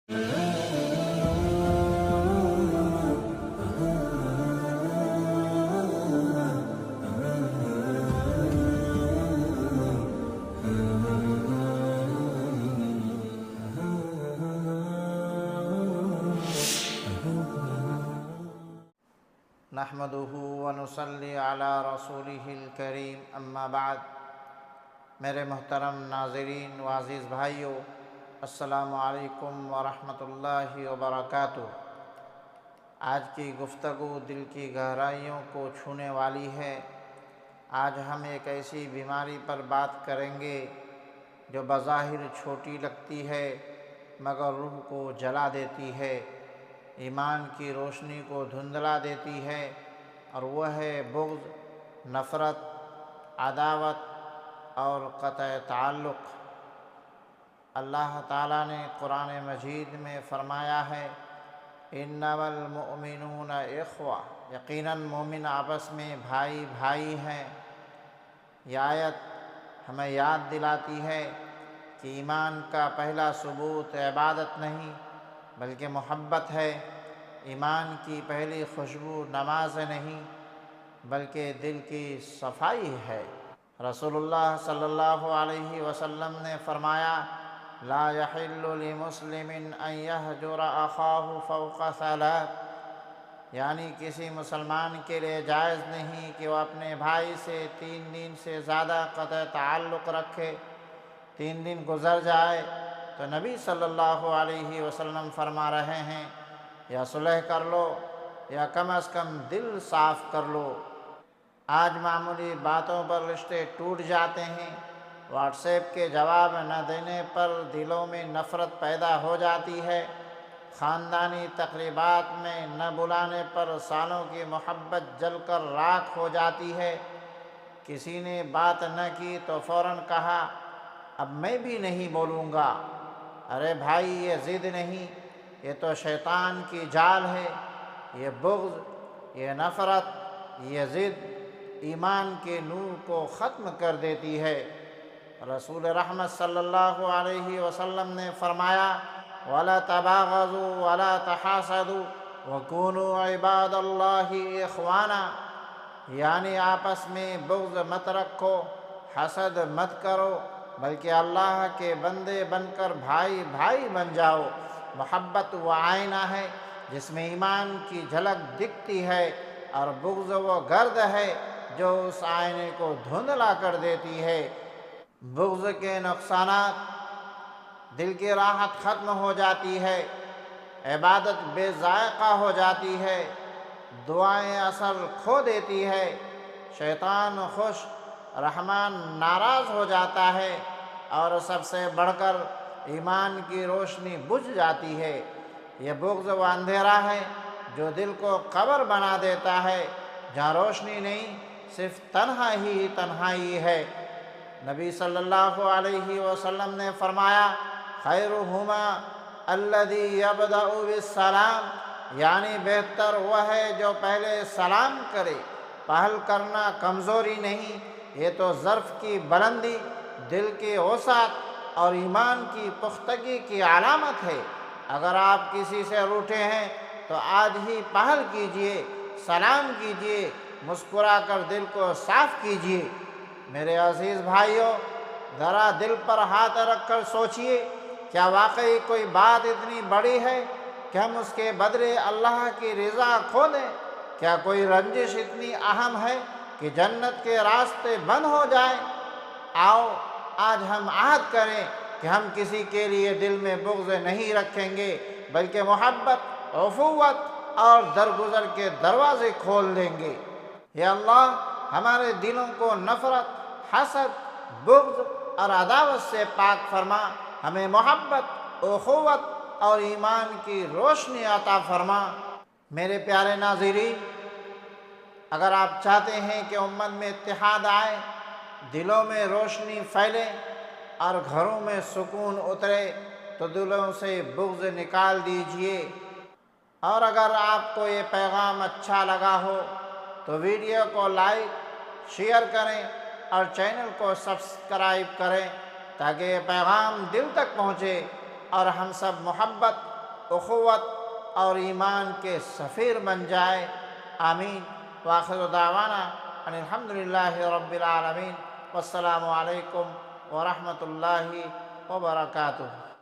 نحمدہ ونصلی علی رسولہ الکریم اما بعد۔ میرے محترم ناظرین و عزیز بھائیو، السلام علیکم ورحمۃ اللہ وبرکاتہ۔ آج کی گفتگو دل کی گہرائیوں کو چھونے والی ہے۔ آج ہم ایک ایسی بیماری پر بات کریں گے جو بظاہر چھوٹی لگتی ہے مگر روح کو جلا دیتی ہے، ایمان کی روشنی کو دھندلا دیتی ہے، اور وہ ہے بغض، نفرت، عداوت اور قطع تعلق۔ اللہ تعالیٰ نے قرآن مجید میں فرمایا ہے، انما المؤمنون اخوہ، یقیناً مومن آپس میں بھائی بھائی ہیں۔ یہ آیت ہمیں یاد دلاتی ہے کہ ایمان کا پہلا ثبوت عبادت نہیں بلکہ محبت ہے۔ ایمان کی پہلی خوشبو نماز نہیں بلکہ دل کی صفائی ہے۔ رسول اللہ صلی اللہ علیہ وسلم نے فرمایا، لا يحل لمسلم ان يهجر اخاه فوق ثلاث، یعنی کسی مسلمان کے لیے جائز نہیں کہ وہ اپنے بھائی سے 3 دن سے زیادہ قطع تعلق رکھے۔ 3 دن گزر جائے تو نبی صلی اللہ علیہ وسلم فرما رہے ہیں، یا صلح کر لو یا کم از کم دل صاف کر لو۔ آج معمولی باتوں پر رشتے ٹوٹ جاتے ہیں۔ واٹس ایپ کے جواب نہ دینے پر دلوں میں نفرت پیدا ہو جاتی ہے۔ خاندانی تقریبات میں نہ بلانے پر سالوں کی محبت جل کر راکھ ہو جاتی ہے۔ کسی نے بات نہ کی تو فوراً کہا، اب میں بھی نہیں بولوں گا۔ ارے بھائی، یہ ضد نہیں، یہ تو شیطان کی جال ہے۔ یہ بغض، یہ نفرت، یہ ضد ایمان کے نور کو ختم کر دیتی ہے۔ رسول رحمت صلی اللہ علیہ وسلم نے فرمایا، وَلَا تَبَاغَضُوا وَلَا تَحَاسَدُوا وَكُونُوا عِبَادَ اللَّهِ إِخْوَانًا، یعنی آپس میں بغض مت رکھو، حسد مت کرو، بلکہ اللہ کے بندے بن کر بھائی بھائی بن جاؤ۔ محبت وہ آئینہ ہے جس میں ایمان کی جھلک دکھتی ہے، اور بغض وہ گرد ہے جو اس آئینے کو دھندلا کر دیتی ہے۔ بغض کے نقصانات، دل کی راحت ختم ہو جاتی ہے، عبادت بے ذائقہ ہو جاتی ہے، دعائیں اثر کھو دیتی ہے، شیطان خوش، رحمان ناراض ہو جاتا ہے، اور سب سے بڑھ کر ایمان کی روشنی بجھ جاتی ہے۔ یہ بغض وہ اندھیرا ہے جو دل کو قبر بنا دیتا ہے، جہاں روشنی نہیں، صرف تنہائی ہے۔ نبی صلی اللہ علیہ وسلم نے فرمایا، خیرہما الذی یبدأ بالسلام، یعنی بہتر وہ ہے جو پہلے سلام کرے۔ پہل کرنا کمزوری نہیں، یہ تو ظرف کی بلندی، دل کی وسعت اور ایمان کی پختگی کی علامت ہے۔ اگر آپ کسی سے روٹھے ہیں تو آج ہی پہل کیجئے، سلام کیجئے، مسکرا کر دل کو صاف کیجئے۔ میرے عزیز بھائیوں، ذرا دل پر ہاتھ رکھ کر سوچئے، کیا واقعی کوئی بات اتنی بڑی ہے کہ ہم اس کے بدلے اللہ کی رضا کھو دیں؟ کیا کوئی رنجش اتنی اہم ہے کہ جنت کے راستے بند ہو جائیں؟ آؤ آج ہم عہد کریں کہ ہم کسی کے لیے دل میں بغض نہیں رکھیں گے بلکہ محبت، اخوت اور درگزر کے دروازے کھول دیں گے۔ یا اللہ، ہمارے دلوں کو نفرت، حسد، بغض اور عداوت سے پاک فرما، ہمیں محبت، اخوت اور ایمان کی روشنی عطا فرما۔ میرے پیارے ناظرین، اگر آپ چاہتے ہیں کہ امت میں اتحاد آئے، دلوں میں روشنی پھیلے اور گھروں میں سکون اترے، تو دلوں سے بغض نکال دیجئے۔ اور اگر آپ کو یہ پیغام اچھا لگا ہو تو ویڈیو کو لائک، شیئر کریں اور چینل کو سبسکرائب کریں تاکہ یہ پیغام دل تک پہنچے اور ہم سب محبت، اخوت اور ایمان کے سفیر بن جائے۔ آمین۔ وآخر دعوانا ان الحمدللہ رب العالمین، والسلام علیکم ورحمۃ اللہ وبرکاتہ۔